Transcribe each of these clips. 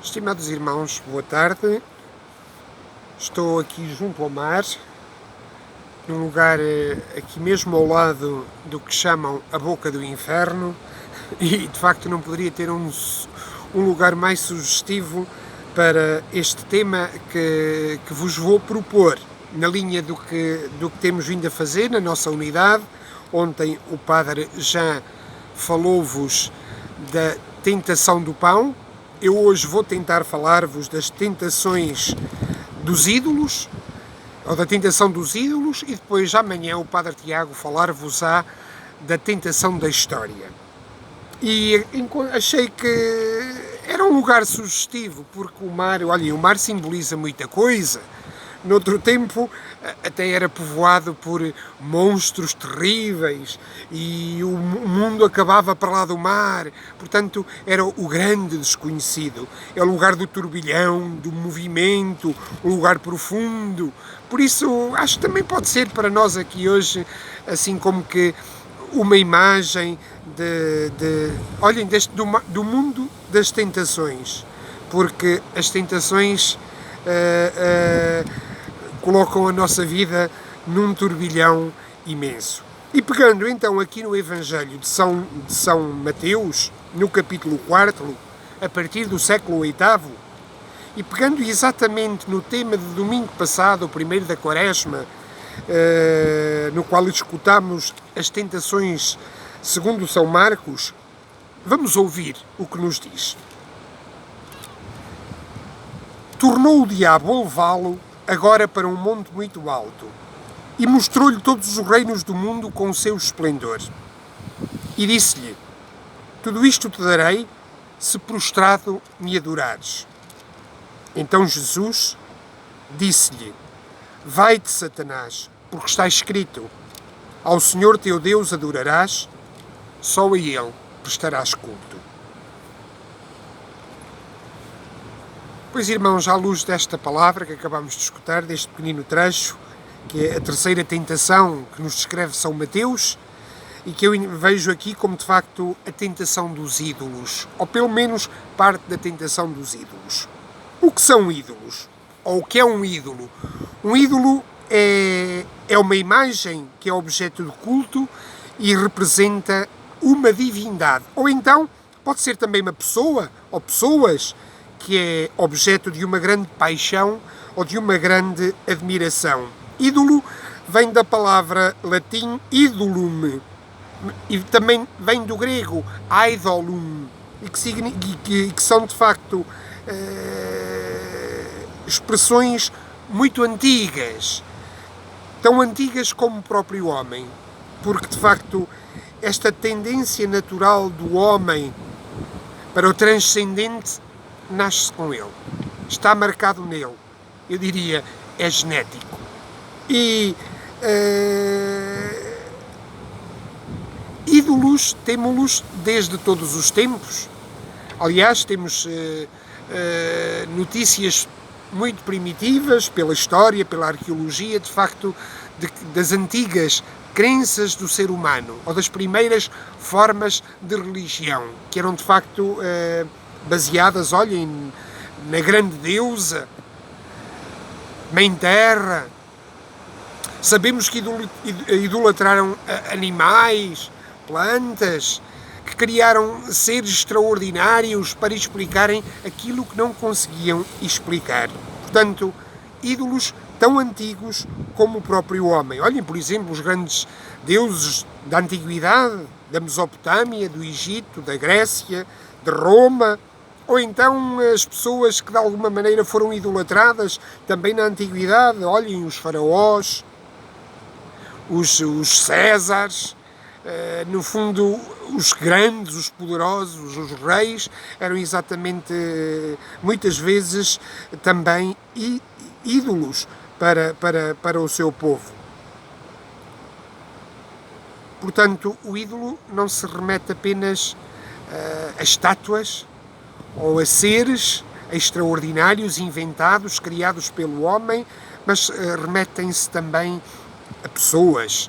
Estimados irmãos, boa tarde. Estou aqui junto ao mar, num lugar aqui mesmo ao lado do que chamam a Boca do Inferno, e de facto não poderia ter um lugar mais sugestivo para este tema que vos vou propor, na linha do que temos vindo a fazer na nossa unidade. Ontem o Padre Jean falou-vos da tentação do pão. Eu hoje vou tentar falar-vos das tentações dos ídolos, ou da tentação dos ídolos, e depois amanhã o Padre Tiago falar-vos-á da tentação da história. E achei que era um lugar sugestivo, porque o mar simboliza muita coisa. Noutro tempo até era povoado por monstros terríveis e o mundo acabava para lá do mar, portanto era o grande desconhecido. É o lugar do turbilhão, do movimento, o lugar profundo. Por isso acho que também pode ser para nós aqui hoje, assim como que uma imagem olhem, do mundo das tentações, porque as tentações colocam a nossa vida num turbilhão imenso. E pegando então aqui no Evangelho de São Mateus, no capítulo 4, a partir do século VIII, e pegando exatamente no tema de domingo passado, o primeiro da Quaresma, no qual escutamos as tentações segundo São Marcos, vamos ouvir o que nos diz. Tornou o diabo a levá-lo agora para um monte muito alto, e mostrou-lhe todos os reinos do mundo com o seu esplendor. E disse-lhe: tudo isto te darei, se prostrado me adorares. Então Jesus disse-lhe: vai-te, Satanás, porque está escrito: ao Senhor teu Deus adorarás, só a Ele prestarás culto. Pois, irmãos, à luz desta palavra que acabamos de escutar, deste pequenino trecho, que é a terceira tentação que nos descreve São Mateus, e que eu vejo aqui como, de facto, a tentação dos ídolos, ou pelo menos parte da tentação dos ídolos. O que são ídolos? Ou o que é um ídolo? Um ídolo é uma imagem que é objeto de culto e representa uma divindade. Ou então, pode ser também uma pessoa, ou pessoas, que é objeto de uma grande paixão ou de uma grande admiração. Ídolo vem da palavra latim idolum, e também vem do grego eidolum, e que são de facto expressões muito antigas, tão antigas como o próprio homem, porque de facto esta tendência natural do homem para o transcendente nasce com ele, está marcado nele, eu diria, é genético. E ídolos temos-los desde todos os tempos. Aliás, temos notícias muito primitivas pela história, pela arqueologia, de facto, das antigas crenças do ser humano, ou das primeiras formas de religião, que eram de facto baseadas, olhem, na grande deusa, Mãe Terra. Sabemos que idolatraram animais, plantas, que criaram seres extraordinários para explicarem aquilo que não conseguiam explicar. Portanto, ídolos tão antigos como o próprio homem. Olhem, por exemplo, os grandes deuses da antiguidade, da Mesopotâmia, do Egito, da Grécia, de Roma, ou então as pessoas que de alguma maneira foram idolatradas também na antiguidade. Olhem, os faraós, os Césares, no fundo os grandes, os poderosos, os reis, eram exatamente muitas vezes também ídolos para o seu povo. Portanto, o ídolo não se remete apenas a estátuas ou a seres extraordinários, inventados, criados pelo homem, mas remetem-se também a pessoas.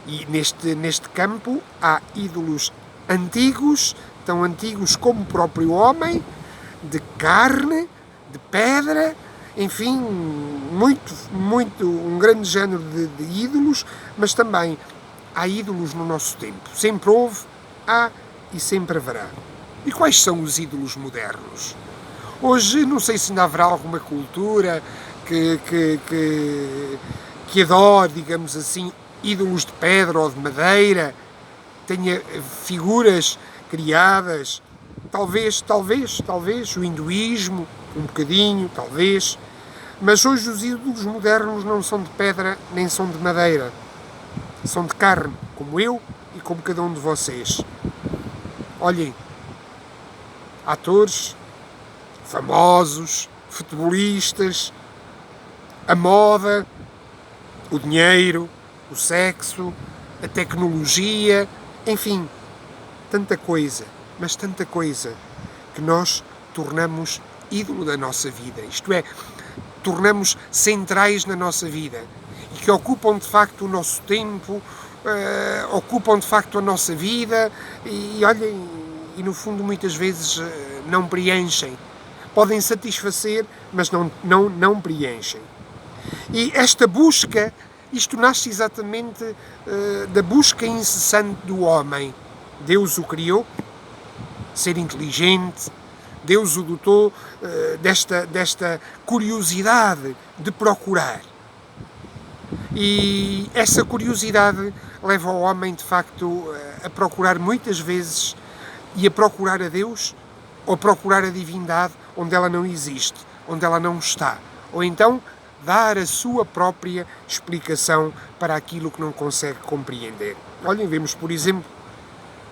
E neste campo há ídolos antigos, tão antigos como o próprio homem, de carne, de pedra, enfim, um grande género de ídolos, mas também há ídolos no nosso tempo. Sempre houve, há e sempre haverá. E quais são os ídolos modernos? Hoje, não sei se ainda haverá alguma cultura que adore, digamos assim, ídolos de pedra ou de madeira, tenha figuras criadas, talvez o hinduísmo, um bocadinho, talvez, mas hoje os ídolos modernos não são de pedra nem são de madeira, são de carne, como eu e como cada um de vocês. Olhem, atores, famosos, futebolistas, a moda, o dinheiro, o sexo, a tecnologia, enfim, tanta coisa, mas tanta coisa que nós tornamos ídolo da nossa vida, isto é, tornamos centrais na nossa vida e que ocupam de facto o nosso tempo, ocupam de facto a nossa vida e olhem, e no fundo muitas vezes não preenchem. Podem satisfazer, mas não preenchem. E esta busca, isto nasce exatamente da busca incessante do homem. Deus o criou, ser inteligente, Deus o dotou desta curiosidade de procurar. E essa curiosidade leva o homem, de facto, a procurar muitas vezes e a procurar a Deus ou a procurar a divindade onde ela não existe, onde ela não está. Ou então dar a sua própria explicação para aquilo que não consegue compreender. Olhem, vemos, por exemplo,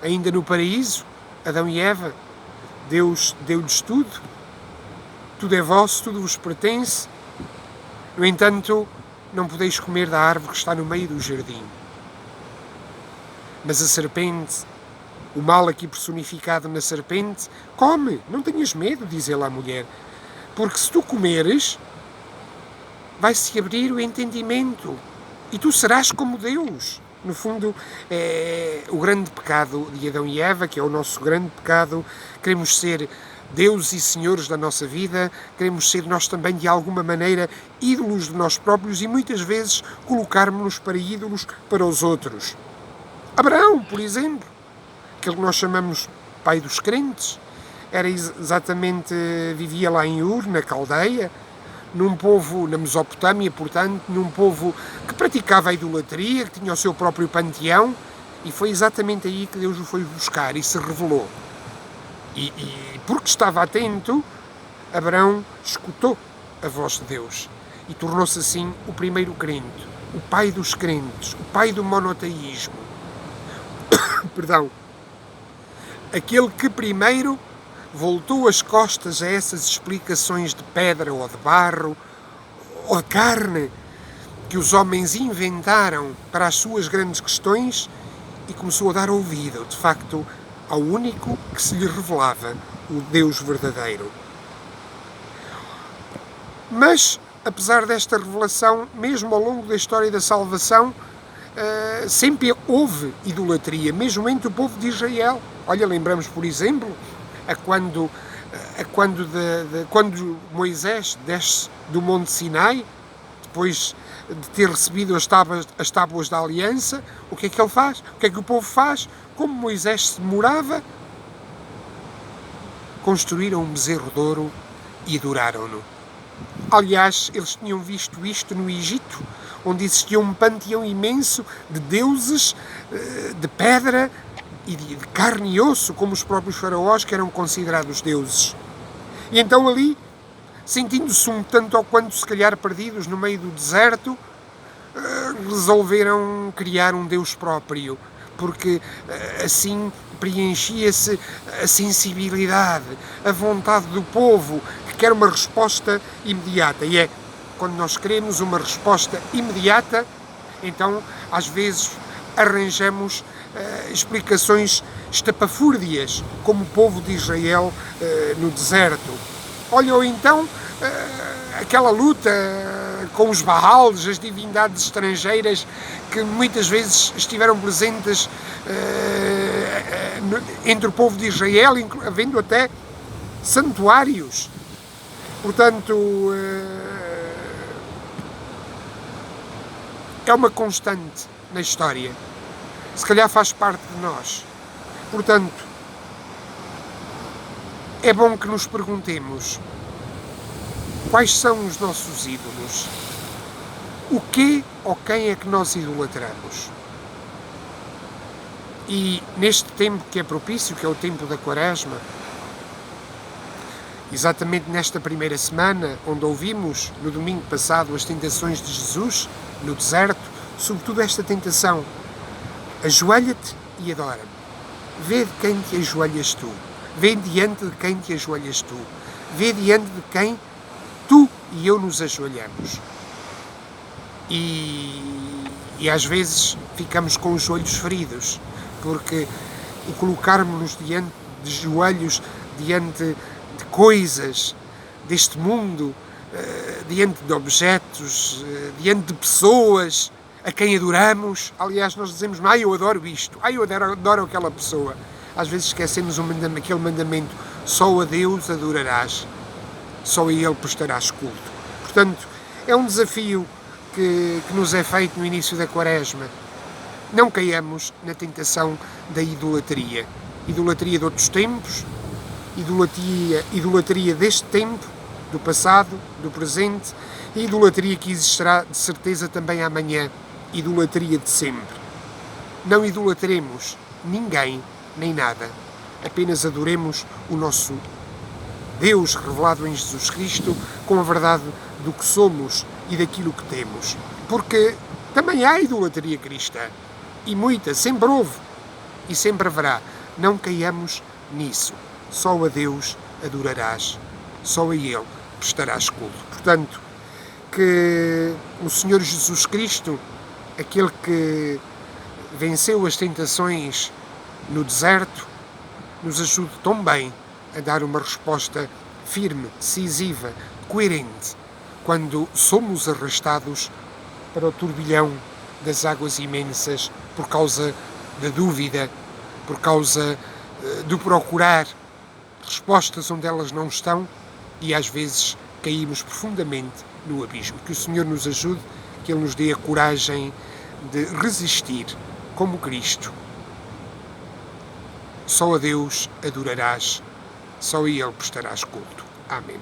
ainda no paraíso, Adão e Eva, Deus deu-lhes tudo é vosso, tudo vos pertence. No entanto, não podeis comer da árvore que está no meio do jardim. Mas a serpente, o mal aqui personificado na serpente, come, não tenhas medo, diz ele à mulher, porque se tu comeres, vai-se abrir o entendimento e tu serás como Deus. No fundo, é o grande pecado de Adão e Eva, que é o nosso grande pecado. Queremos ser Deus e senhores da nossa vida, queremos ser nós também, de alguma maneira, ídolos de nós próprios e muitas vezes colocarmos-nos para ídolos para os outros. Abraão, por exemplo, aquele que nós chamamos pai dos crentes, era exatamente, vivia lá em Ur, na Caldeia, num povo, na Mesopotâmia, portanto, num povo que praticava a idolatria, que tinha o seu próprio panteão, e foi exatamente aí que Deus o foi buscar e se revelou. E porque estava atento, Abraão escutou a voz de Deus e tornou-se assim o primeiro crente, o pai dos crentes, o pai do monoteísmo. Perdão. Aquele que primeiro voltou as costas a essas explicações de pedra ou de barro ou de carne que os homens inventaram para as suas grandes questões e começou a dar ouvido, de facto, ao único que se lhe revelava, o Deus verdadeiro. Mas, apesar desta revelação, mesmo ao longo da história da salvação, sempre houve idolatria, mesmo entre o povo de Israel. Olha, lembramos, por exemplo, quando Moisés desce do Monte Sinai, depois de ter recebido as tábuas da aliança, o que é que ele faz? O que é que o povo faz? Como Moisés se demorava, construíram um bezerro de ouro e adoraram-no. Aliás, eles tinham visto isto no Egito, onde existia um panteão imenso de deuses de pedra e de carne e osso, como os próprios faraós, que eram considerados deuses. E então ali, sentindo-se um tanto ou quanto, se calhar, perdidos no meio do deserto, resolveram criar um Deus próprio, porque assim preenchia-se a sensibilidade, a vontade do povo, que quer uma resposta imediata. E é quando nós queremos uma resposta imediata, então, às vezes, arranjamos explicações estapafúrdias, como o povo de Israel no deserto. Olha, ou então, aquela luta com os Baals, as divindades estrangeiras que muitas vezes estiveram presentes entre o povo de Israel, havendo até santuários. Portanto, é uma constante na história. Se calhar faz parte de nós. Portanto, é bom que nos perguntemos quais são os nossos ídolos. O que ou quem é que nós idolatramos? E neste tempo que é propício, que é o tempo da Quaresma, exatamente nesta primeira semana, onde ouvimos no domingo passado as tentações de Jesus no deserto, sobretudo esta tentação: ajoelha-te e adora-me. Vê de quem te ajoelhas tu. Vê diante de quem te ajoelhas tu. Vê diante de quem tu e eu nos ajoelhamos. E às vezes ficamos com os joelhos feridos, porque o colocarmos-nos diante de joelhos, diante de coisas deste mundo, diante de objetos, diante de pessoas a quem adoramos. Aliás, nós dizemos: eu adoro isto, eu adoro aquela pessoa. Às vezes esquecemos aquele mandamento: só a Deus adorarás, só a Ele prestarás culto. Portanto, é um desafio que nos é feito no início da Quaresma. Não caiamos na tentação da idolatria. Idolatria de outros tempos, idolatria deste tempo, do passado, do presente, e idolatria que existirá de certeza também amanhã. Idolatria de sempre. Não idolatremos ninguém nem nada. Apenas adoremos o nosso Deus revelado em Jesus Cristo com a verdade do que somos e daquilo que temos. Porque também há idolatria cristã. E muita, sempre houve e sempre haverá. Não caiamos nisso. Só a Deus adorarás. Só a Ele prestarás culto. Portanto, que o Senhor Jesus Cristo, aquele que venceu as tentações no deserto, nos ajude tão bem a dar uma resposta firme, decisiva, coerente, quando somos arrastados para o turbilhão das águas imensas por causa da dúvida, por causa de procurar respostas onde elas não estão e às vezes caímos profundamente no abismo. Que o Senhor nos ajude, que Ele nos dê a coragem de resistir como Cristo. Só a Deus adorarás, só a Ele prestarás culto. Amém.